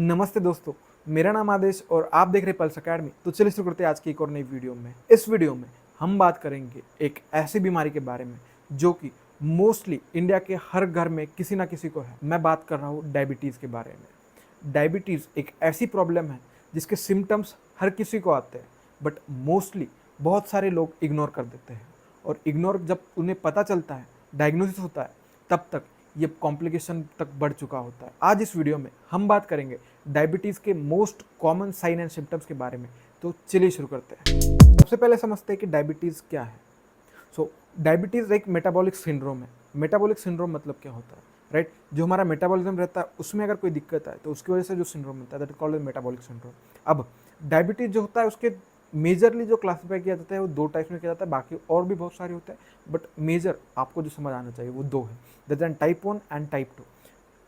नमस्ते दोस्तों, मेरा नाम आदेश और आप देख रहे हैं पल्स अकेडमी। तो चलिए शुरू करते हैं आज की एक और नई वीडियो में। इस वीडियो में हम बात करेंगे एक ऐसी बीमारी के बारे में जो कि मोस्टली इंडिया के हर घर में किसी ना किसी को है। मैं बात कर रहा हूँ डायबिटीज़ के बारे में। डायबिटीज़ एक ऐसी प्रॉब्लम है जिसके सिम्टम्स हर किसी को आते हैं, बट मोस्टली बहुत सारे लोग इग्नोर कर देते हैं और इग्नोर जब उन्हें पता चलता है, डायग्नोसिस होता है, तब तक ये कॉम्प्लिकेशन तक बढ़ चुका होता है। आज इस वीडियो में हम बात करेंगे डायबिटीज़ के most common sign and symptoms के बारे में। तो चलिए शुरू करते हैं। सबसे पहले समझते हैं कि डायबिटीज़ क्या है। डायबिटीज़ एक मेटाबॉलिक सिंड्रोम है। मेटाबॉलिक सिंड्रोम मतलब क्या होता है, राइट? जो हमारा मेटाबॉलिज्म रहता है उसमें अगर कोई दिक्कत है तो उसकी वजह से जो सिंड्रोम होता है that is called metabolic syndrome. अब डायबिटीज़ जो होता है उसके मेजरली जो क्लासीफाई किया जाता है वो दो टाइप्स में किया जाता है, बाकी और भी बहुत सारे होते हैं, बट मेजर आपको जो समझ आना चाहिए वो दो है, that and type 1 and type 2।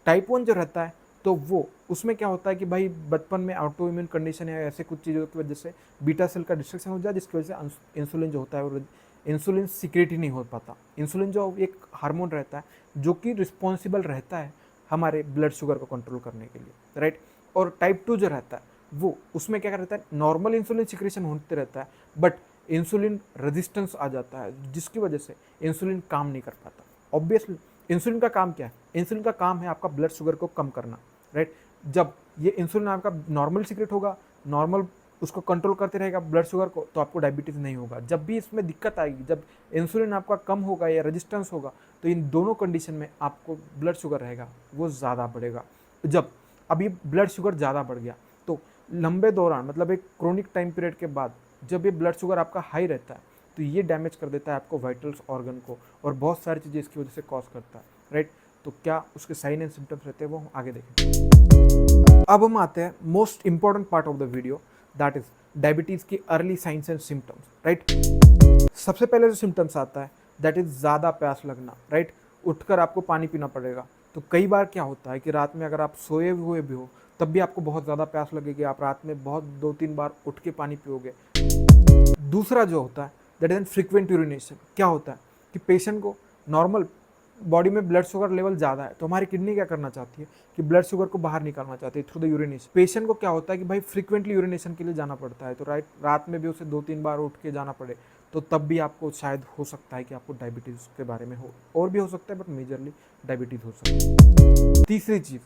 Type 1 जो रहता है तो वो उसमें क्या होता है कि भाई बचपन में ऑटो इम्यून कंडीशन है, ऐसे कुछ चीज़ों की वजह से बीटा सेल का डिस्ट्रक्शन हो जाए, जिसकी वजह से इंसुलिन जो होता है वो इंसुलिन सीक्रेट ही नहीं हो पाता। इंसुलिन जो एक हार्मोन रहता है जो कि रिस्पॉन्सिबल रहता है हमारे ब्लड शुगर को कंट्रोल करने के लिए, राइट? और टाइप 2 जो रहता है वो उसमें क्या रहता है, नॉर्मल इंसुलिन सिक्रेशन होते रहता है, बट इंसुलिन रेजिस्टेंस आ जाता है जिसकी वजह से इंसुलिन काम नहीं कर पाता। ऑब्वियसली इंसुलिन का काम क्या है? इंसुलिन का काम है आपका ब्लड शुगर को कम करना, राइट? जब ये इंसुलिन आपका नॉर्मल सीक्रेट होगा, नॉर्मल उसको कंट्रोल करते रहेगा ब्लड शुगर को, तो आपको डायबिटीज़ नहीं होगा। जब भी इसमें दिक्कत आएगी, जब इंसुलिन आपका कम होगा या रेजिस्टेंस होगा, तो इन दोनों कंडीशन में आपको ब्लड शुगर रहेगा वो ज़्यादा बढ़ेगा। जब अभी ब्लड शुगर ज़्यादा बढ़ गया तो लंबे दौरान मतलब एक क्रोनिक टाइम पीरियड के बाद जब ये ब्लड शुगर आपका हाई रहता है तो ये डैमेज कर देता है आपको वाइटल्स ऑर्गन को और बहुत सारी चीज़ें इसकी वजह से कॉज करता है, राइट? तो क्या उसके साइन एंड सिम्टम्स रहते हैं वो हम आगे देखेंगे। अब हम आते हैं most important part of the video, that is diabetes की early signs and symptoms, right? सबसे पहले जो सिम्टम्स आता है दैट इज ज़्यादा प्यास लगना, राइट? उठकर आपको पानी पीना पड़ेगा। तो कई बार क्या होता है कि रात में अगर आप सोए हुए भी हो तब भी आपको बहुत ज़्यादा प्यास लगेगी, आप रात में बहुत 2-3 बार उठ के पानी पियोगे। दूसरा जो होता है दैट इज फ्रीक्वेंट यूरिनेशन। क्या होता है कि पेशेंट को नॉर्मल बॉडी में ब्लड शुगर लेवल ज़्यादा है तो हमारी किडनी क्या करना चाहती है कि ब्लड शुगर को बाहर निकालना चाहती है थ्रू द यूरिनेशन। पेशेंट को क्या होता है कि भाई फ्रीक्वेंटली यूरिनेशन के लिए जाना पड़ता है, तो रात में भी उसे 2-3 बार उठ के जाना पड़े तो तब भी आपको शायद हो सकता है कि आपको डायबिटीज़ के बारे में हो, और भी हो सकता है बट मेजरली डायबिटीज़ हो सकती है। तीसरी चीज़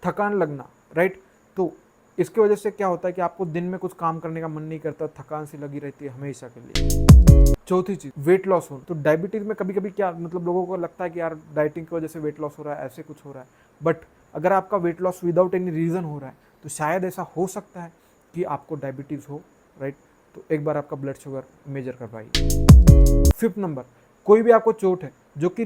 थकान लगना, राइट? तो इसकी वजह से क्या होता है कि आपको दिन में कुछ काम करने का मन नहीं करता, थकान सी लगी रहती है हमेशा के लिए। चौथी चीज़ वेट लॉस हो। तो डायबिटीज़ में कभी कभी क्या मतलब लोगों को लगता है कि यार डाइटिंग की वजह से वेट लॉस हो रहा है, ऐसे कुछ हो रहा है, बट अगर आपका weight loss without any reason हो रहा है तो शायद ऐसा हो सकता है कि आपको डायबिटीज़ हो, राइट? तो एक बार आपका ब्लड शुगर मेजर करवाइए। फिफ्थ नंबर, कोई भी आपको चोट है जो कि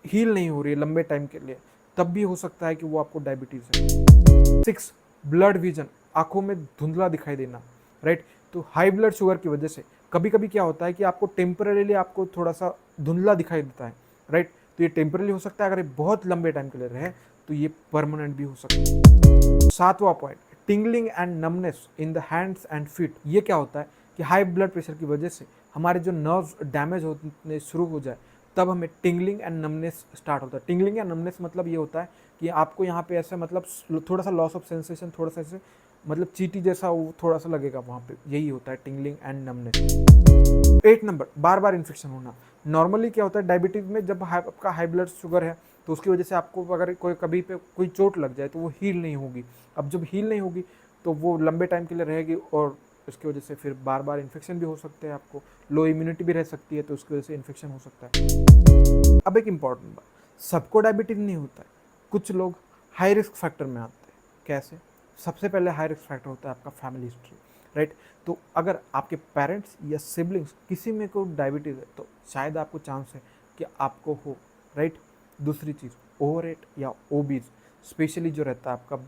हील नहीं हो रही है लंबे टाइम के लिए, तब भी हो सकता है कि वो आपको डायबिटीज़ है। सिक्स, ब्लड विजन, आंखों में धुंधला दिखाई देना, राइट? तो हाई ब्लड शुगर की वजह से कभी कभी क्या होता है कि आपको टेम्पररीली आपको थोड़ा सा धुंधला दिखाई देता है, राइट? तो ये टेम्पररी हो सकता है, अगर ये बहुत लंबे टाइम के लिए रहे तो ये परमानेंट भी हो सकता है। सातवां point, tingling and numbness in the hands and feet. ये क्या होता है कि हाई ब्लड प्रेशर की वजह से हमारे जो नर्व्स डैमेज होने शुरू हो जाए तब हमें टिंगलिंग एंड नमनेस स्टार्ट होता है। टिंगलिंग एंड नमनेस मतलब ये होता है कि आपको यहाँ पे ऐसा मतलब थोड़ा सा लॉस ऑफ सेंसेशन, थोड़ा सा ऐसे मतलब चीटी जैसा वो थोड़ा सा लगेगा वहाँ पे, यही होता है tingling and numbness. 8 number, bar bar infection होना। नॉर्मली क्या होता है डायबिटीज़ में जब आपका हाई ब्लड शुगर है तो उसकी वजह से आपको अगर कोई कभी पे कोई चोट लग जाए तो वो हील नहीं होगी। अब जब हील नहीं होगी तो वो लंबे टाइम के लिए रहेगी और उसकी वजह से फिर बार बार इन्फेक्शन भी हो सकते हैं, आपको लो इम्यूनिटी भी रह सकती है, तो उसकी वजह से इन्फेक्शन हो सकता है। अब एक इम्पॉर्टेंट बात, सबको डायबिटीज़ नहीं होता है, कुछ लोग हाई रिस्क फैक्टर में आते हैं। कैसे? सबसे पहले हाई रिस्क फैक्टर होता है आपका फैमिली हिस्ट्री, राइट? तो अगर आपके पेरेंट्स या सिबलिंग्स किसी में को डायबिटीज़ है तो शायद आपको चांस है कि आपको हो, राइट? दूसरी चीज़, ओवरवेट या ओबीज, स्पेशली जो रहता है आपका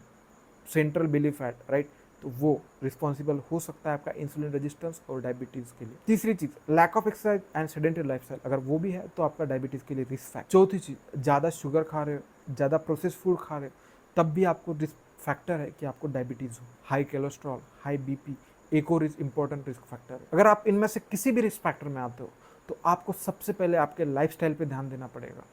सेंट्रल बेली फैट, राइट? तो वो रिस्पॉन्सिबल हो सकता है आपका इंसुलिन रेजिस्टेंस और डायबिटीज़ के लिए। तीसरी चीज़, lack of exercise and sedentary lifestyle, अगर वो भी है तो आपका डायबिटीज़ के लिए रिस्क फैक्टर। चौथी चीज़, ज़्यादा शुगर खा रहे हो, ज़्यादा प्रोसेस फूड खा रहे हो, तब भी आपको रिस्क फैक्टर है कि आपको डायबिटीज़ हो। हाई कोलेस्ट्रॉल, हाई बीपी एक और इंपॉर्टेंट रिस्क फैक्टर है। अगर आप इनमें से किसी भी रिस्क फैक्टर में आते हो तो आपको सबसे पहले आपके लाइफस्टाइल पे ध्यान देना पड़ेगा,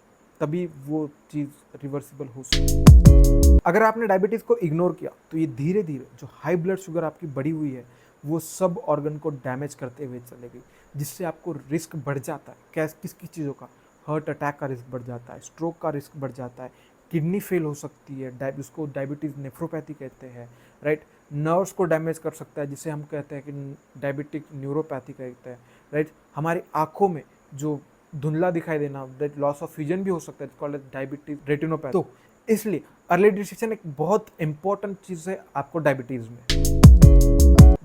तभी वो चीज़ रिवर्सिबल हो सकती है। अगर आपने डायबिटीज़ को इग्नोर किया तो ये धीरे धीरे जो हाई ब्लड शुगर आपकी बढ़ी हुई है वो सब ऑर्गन को डैमेज करते हुए चलेगी, जिससे आपको रिस्क बढ़ जाता है। किस किस चीज़ों का? हार्ट अटैक का रिस्क बढ़ जाता है, स्ट्रोक का रिस्क बढ़ जाता है, किडनी फेल हो सकती है, उसको डायबिटीज़ नेफ्रोपैथी कहते हैं, राइट। नर्व्स को डैमेज कर सकता है, जिसे हम कहते हैं कि डायबिटिक न्यूरोपैथी कहते हैं, राइट। हमारी आंखों में जो धुंधला दिखाई देना, दैट लॉस ऑफ विजन भी हो सकता है, कॉल्ड डायबिटीज रेटिनोपैथी। तो इसलिए अर्ली डिटेक्शन एक बहुत इंपॉर्टेंट चीज़ है आपको डायबिटीज़ में।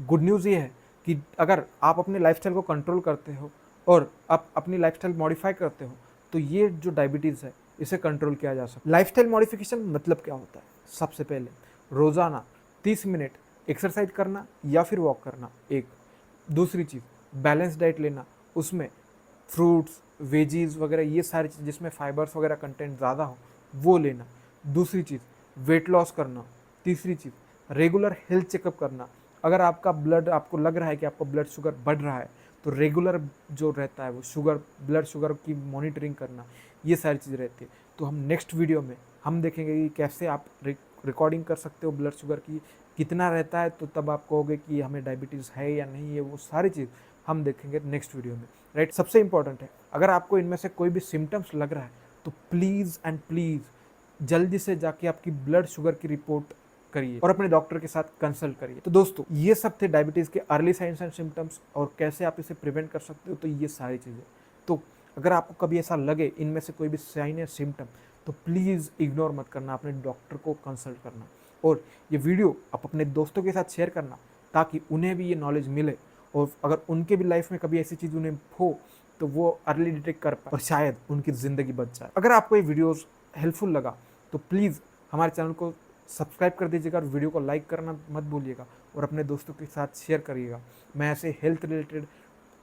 गुड न्यूज़ ये है कि अगर आप अपने लाइफस्टाइल को कंट्रोल करते हो और आप अपनी लाइफस्टाइल मॉडिफाई करते हो तो ये जो डायबिटीज़ है इसे कंट्रोल किया जा सकता है। लाइफस्टाइल मॉडिफिकेशन मतलब क्या होता है? सबसे पहले रोज़ाना 30 मिनट एक्सरसाइज करना या फिर वॉक करना, एक। दूसरी चीज़, बैलेंस डाइट लेना, उसमें फ्रूट्स, वेजीज वगैरह ये सारी चीज़ जिसमें फाइबर्स वगैरह कंटेंट ज़्यादा हो वो लेना। दूसरी चीज़, वेट लॉस करना। तीसरी चीज़, रेगुलर हेल्थ चेकअप करना। अगर आपको लग रहा है कि आपका ब्लड शुगर बढ़ रहा है तो रेगुलर जो रहता है वो ब्लड शुगर की मॉनिटरिंग करना, ये सारी चीज़ रहती है। तो हम नेक्स्ट वीडियो में हम देखेंगे कि कैसे आप रिकॉर्डिंग कर सकते हो ब्लड शुगर की, कितना रहता है, तो तब आप कहोगे कि हमें डायबिटीज़ है या नहीं है। वो सारी चीज़ हम देखेंगे नेक्स्ट वीडियो में, राइट। सबसे इंपॉर्टेंट है, अगर आपको इनमें से कोई भी सिम्टम्स लग रहा है तो प्लीज़ एंड प्लीज़ जल्दी से जाके आपकी ब्लड शुगर की रिपोर्ट करिए और अपने डॉक्टर के साथ कंसल्ट करिए। तो दोस्तों ये सब थे डायबिटीज़ के अर्ली साइंस एंड सिम्टम्स और कैसे आप इसे प्रिवेंट कर सकते हो, तो ये सारी चीज़ें। तो अगर आपको कभी ऐसा लगे इनमें से कोई भी साइन या सिम्टम तो प्लीज़ इग्नोर मत करना, अपने डॉक्टर को कंसल्ट करना और ये वीडियो आप अपने दोस्तों के साथ शेयर करना ताकि उन्हें भी ये नॉलेज मिले और अगर उनके भी लाइफ में कभी ऐसी चीज़ उन्हें हो तो वो अर्ली डिटेक्ट कर पाए और शायद उनकी ज़िंदगी बच जाए। अगर आपको ये वीडियोस हेल्पफुल लगा तो प्लीज़ हमारे चैनल को सब्सक्राइब कर दीजिएगा और वीडियो को लाइक करना मत भूलिएगा और अपने दोस्तों के साथ शेयर करिएगा। मैं ऐसे हेल्थ रिलेटेड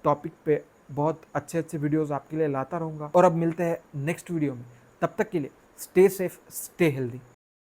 टॉपिक पे बहुत अच्छे अच्छे वीडियोज़ आपके लिए लाता रहूँगा और अब मिलते हैं नेक्स्ट वीडियो में। तब तक के लिए स्टे सेफ, स्टे हेल्दी।